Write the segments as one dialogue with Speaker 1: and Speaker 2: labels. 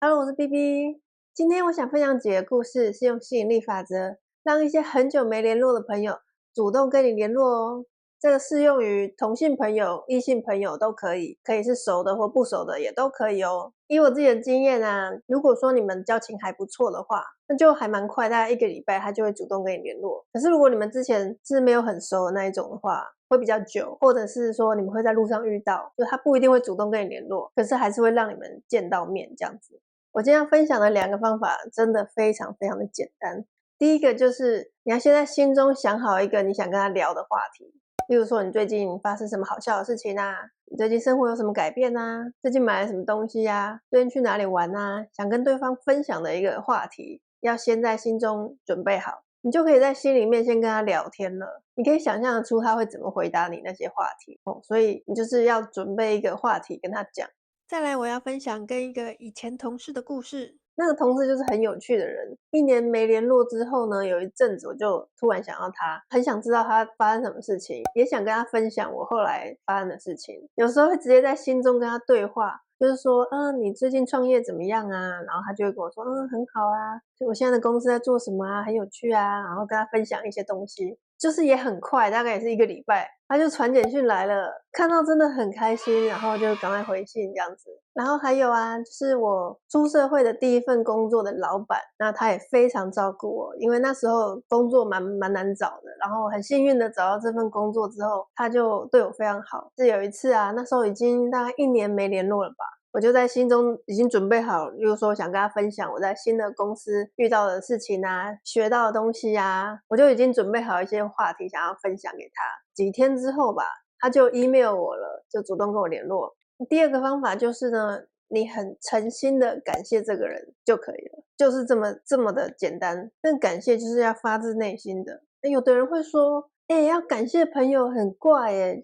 Speaker 1: Hello，我是 BB。今天我想分享几个故事，是用吸引力法则让一些很久没联络的朋友主动跟你联络哦。这个适用于同性朋友、异性朋友都可以，可以是熟的或不熟的也都可以哦。以我自己的经验啊，如果说你们交情还不错的话，那就还蛮快，大概1个礼拜他就会主动跟你联络。可是如果你们之前是没有很熟的那一种的话，会比较久，或者是说你们会在路上遇到，就他不一定会主动跟你联络，可是还是会让你们见到面这样子。我今天要分享的2个方法真的非常非常的简单。第一个就是你要先在心中想好一个你想跟他聊的话题，例如说你最近发生什么好笑的事情啊，你最近生活有什么改变啊，最近买了什么东西啊，最近去哪里玩啊，想跟对方分享的一个话题，要先在心中准备好，你就可以在心里面先跟他聊天了。你可以想象得出他会怎么回答你那些话题哦，所以你就是要准备一个话题跟他讲。再来，我要分享跟一个以前同事的故事。那个同事就是很有趣的人，1年没联络之后呢，有一阵子我就突然想到他，很想知道他发生什么事情，也想跟他分享我后来发生的事情。有时候会直接在心中跟他对话，就是说，你最近创业怎么样啊？然后他就会跟我说，很好啊，就我现在的公司在做什么啊，很有趣啊，然后跟他分享一些东西。就是也很快，大概也是1个礼拜，他就传简讯来了，看到真的很开心，然后就赶快回信这样子。然后还有啊，就是我出社会的第1份工作的老板，那他也非常照顾我，因为那时候工作蛮难找的，然后很幸运的找到这份工作之后，他就对我非常好。是有一次啊，那时候已经大概1年没联络了吧，我就在心中已经准备好，例如说想跟他分享我在新的公司遇到的事情啊，学到的东西啊，我就已经准备好一些话题想要分享给他。几天之后吧，他就 email 我了，就主动跟我联络。第2个方法就是呢，你很诚心的感谢这个人就可以了，就是这么的简单。但感谢就是要发自内心的。有的人会说，要感谢朋友很怪耶，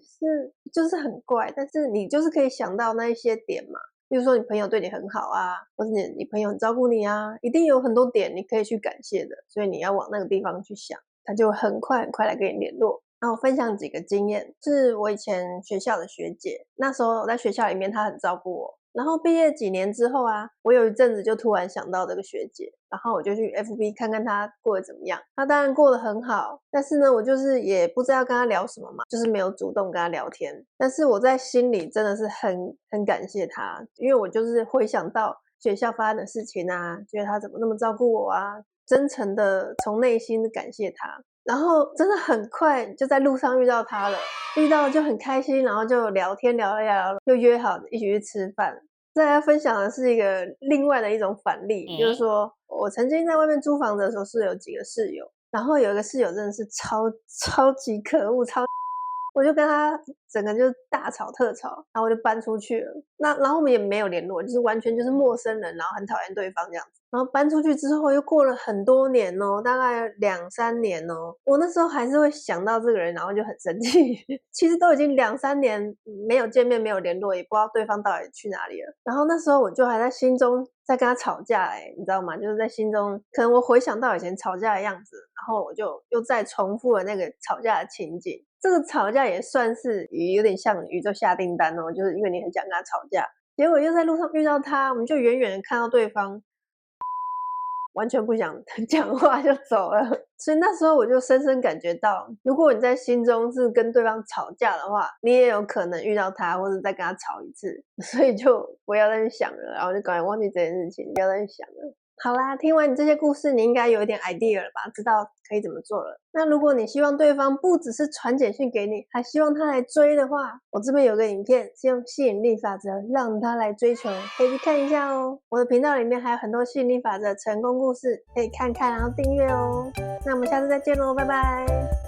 Speaker 1: 就是很怪，但是你就是可以想到那一些点嘛。比如说你朋友对你很好啊，或者你朋友很照顾你啊，一定有很多点你可以去感谢的，所以你要往那个地方去想，他就很快来跟你联络。那我分享几个经验，是我以前学校的学姐，那时候我在学校里面她很照顾我，然后毕业几年之后啊，我有一阵子就突然想到这个学姐，然后我就去 FB 看看她过得怎么样。她当然过得很好，但是呢，我就是也不知道跟她聊什么嘛，就是没有主动跟她聊天。但是我在心里真的是很感谢她，因为我就是回想到学校发生的事情啊，觉得她怎么那么照顾我啊，真诚的从内心感谢她。然后真的很快就在路上遇到他了，遇到就很开心，然后就聊天聊了，就约好一起去吃饭。再来分享的是另外的一种反例，就是说我曾经在外面租房子的时候是有几个室友，然后有一个室友真的是超级可恶，我就跟他整个就大吵特吵，然后我就搬出去了。然后我们也没有联络，就是完全就是陌生人，然后很讨厌对方这样子。然后搬出去之后又过了很多年哦，大概2-3年哦，我那时候还是会想到这个人，然后就很生气。其实都已经2-3年没有见面没有联络，也不知道对方到底去哪里了。然后那时候我就还在心中在跟他吵架你知道吗？就是在心中可能我回想到以前吵架的样子，然后我就又再重复了那个吵架的情景。这个吵架也算是有点像宇宙下订单哦，就是因为你很想跟他吵架，结果又在路上遇到他，我们就远远的看到对方，完全不想讲话就走了。所以那时候我就深深感觉到，如果你在心中是跟对方吵架的话，你也有可能遇到他，或者再跟他吵一次，所以就不要再去想了，然后就赶快忘记这件事情，不要再去想了。好啦，听完你这些故事，你应该有一点 idea 了吧？知道可以怎么做了。那如果你希望对方不只是传简讯给你，还希望他来追的话，我这边有个影片是用吸引力法则让他来追求，可以去看一下哦。我的频道里面还有很多吸引力法则成功故事，可以看看然后订阅哦。那我们下次再见喽，拜拜。